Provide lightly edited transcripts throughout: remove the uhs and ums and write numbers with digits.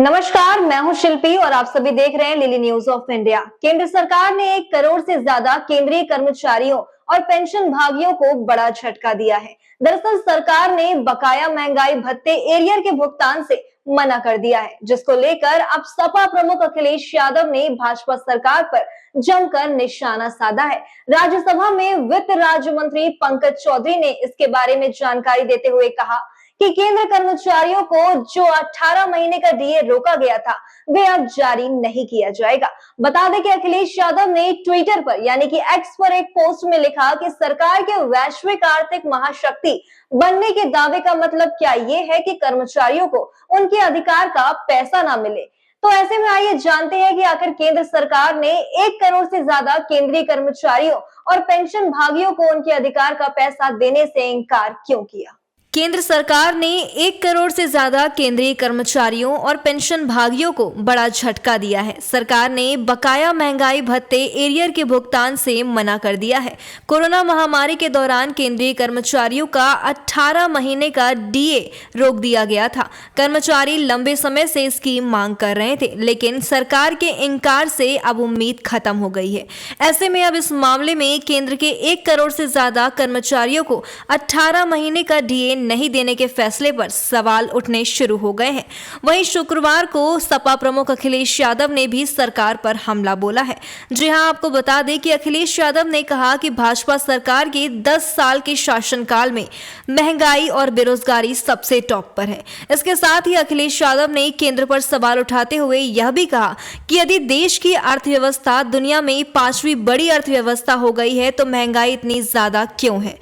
नमस्कार, मैं हूं शिल्पी और आप सभी देख रहे हैं लिली न्यूज ऑफ इंडिया। केंद्र सरकार ने 1 करोड़ से ज्यादा केंद्रीय कर्मचारियों और पेंशन भागियों को बड़ा झटका दिया है। दरअसल सरकार ने बकाया महंगाई भत्ते एरियर के भुगतान से मना कर दिया है, जिसको लेकर अब सपा प्रमुख अखिलेश यादव ने भाजपा सरकार पर जमकर निशाना साधा है। राज्यसभा में वित्त राज्य मंत्री पंकज चौधरी ने इसके बारे में जानकारी देते हुए कहा कि केंद्र कर्मचारियों को जो 18 महीने का डीए रोका गया था, वे अब जारी नहीं किया जाएगा। बता दें कि अखिलेश यादव ने ट्विटर पर यानी कि एक्स पर एक पोस्ट में लिखा कि सरकार के वैश्विक आर्थिक महाशक्ति बनने के दावे का मतलब क्या ये है कि कर्मचारियों को उनके अधिकार का पैसा ना मिले। तो ऐसे में आइए जानते हैं कि आखिर केंद्र सरकार ने 1 करोड़ से ज्यादा केंद्रीय कर्मचारियों और पेंशन भागियों को उनके अधिकार का पैसा देने से इनकार क्यों किया। केंद्र सरकार ने 1 करोड़ से ज्यादा केंद्रीय कर्मचारियों और पेंशन भागियों को बड़ा झटका दिया है। सरकार ने बकाया महंगाई भत्ते एरियर के भुगतान से मना कर दिया है। कोरोना महामारी के दौरान केंद्रीय कर्मचारियों का 18 महीने का डीए रोक दिया गया था। कर्मचारी लंबे समय से इसकी मांग कर रहे थे, लेकिन सरकार के इनकार से अब उम्मीद खत्म हो गई है। ऐसे में अब इस मामले में केंद्र के 1 करोड़ से ज्यादा कर्मचारियों को 18 महीने का डीए नहीं देने के फैसले पर सवाल उठने शुरू हो गए हैं। वहीं शुक्रवार को सपा प्रमुख अखिलेश यादव ने भी सरकार पर हमला बोला है। जी हां, आपको बता दें कि अखिलेश यादव ने कहा कि भाजपा सरकार के 10 साल के शासनकाल में महंगाई और बेरोजगारी सबसे टॉप पर है। इसके साथ ही अखिलेश यादव ने केंद्र पर सवाल उठाते हुए यह भी कहा कि यदि देश की अर्थव्यवस्था दुनिया में 5वीं बड़ी अर्थव्यवस्था हो गई है तो महंगाई इतनी ज्यादा क्यों है।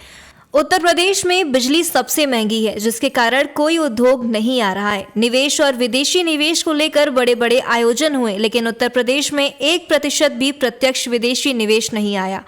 उत्तर प्रदेश में बिजली सबसे महंगी है, जिसके कारण कोई उद्योग नहीं आ रहा है। निवेश और विदेशी निवेश को लेकर बड़े बड़े आयोजन हुए, लेकिन उत्तर प्रदेश में 1% भी प्रत्यक्ष विदेशी निवेश नहीं आया।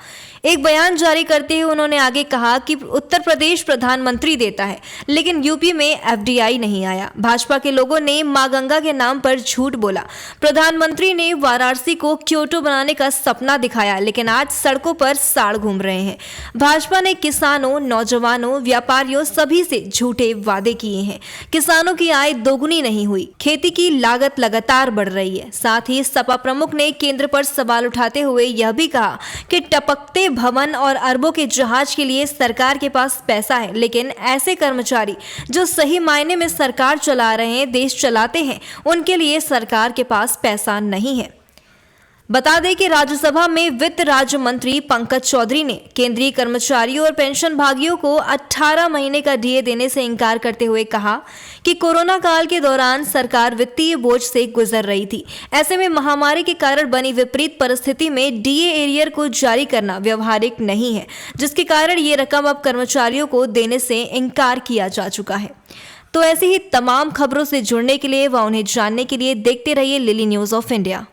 एक बयान जारी करते हुए उन्होंने आगे कहा कि उत्तर प्रदेश प्रधानमंत्री देता है, लेकिन यूपी में एफडीआई नहीं आया। भाजपा के लोगों ने मां गंगा के नाम पर झूठ बोला। प्रधानमंत्री ने वाराणसी को क्योटो बनाने का सपना दिखाया, लेकिन आज सड़कों पर साड़ घूम रहे हैं। भाजपा ने किसानों, नौजवानों, व्यापारियों सभी से झूठे वादे किए हैं। किसानों की आय दोगुनी नहीं हुई, खेती की लागत लगातार बढ़ रही है। साथ ही सपा प्रमुख ने केंद्र पर सवाल उठाते हुए यह भी कहा कि टपकते भवन और अरबों के जहाज के लिए सरकार के पास पैसा है, लेकिन ऐसे कर्मचारी जो सही मायने में सरकार चला रहे हैं, देश चलाते हैं, उनके लिए सरकार के पास पैसा नहीं है। बता दें कि राज्यसभा में वित्त राज्य मंत्री पंकज चौधरी ने केंद्रीय कर्मचारियों और पेंशन भागियों को 18 महीने का डीए देने से इनकार करते हुए कहा कि कोरोना काल के दौरान सरकार वित्तीय बोझ से गुजर रही थी। ऐसे में महामारी के कारण बनी विपरीत परिस्थिति में डीए एरियर को जारी करना व्यवहारिक नहीं है, जिसके कारण ये रकम अब कर्मचारियों को देने से इनकार किया जा चुका है। तो ऐसी ही तमाम खबरों से जुड़ने के लिए व उन्हें जानने के लिए देखते रहिए लिली न्यूज ऑफ इंडिया।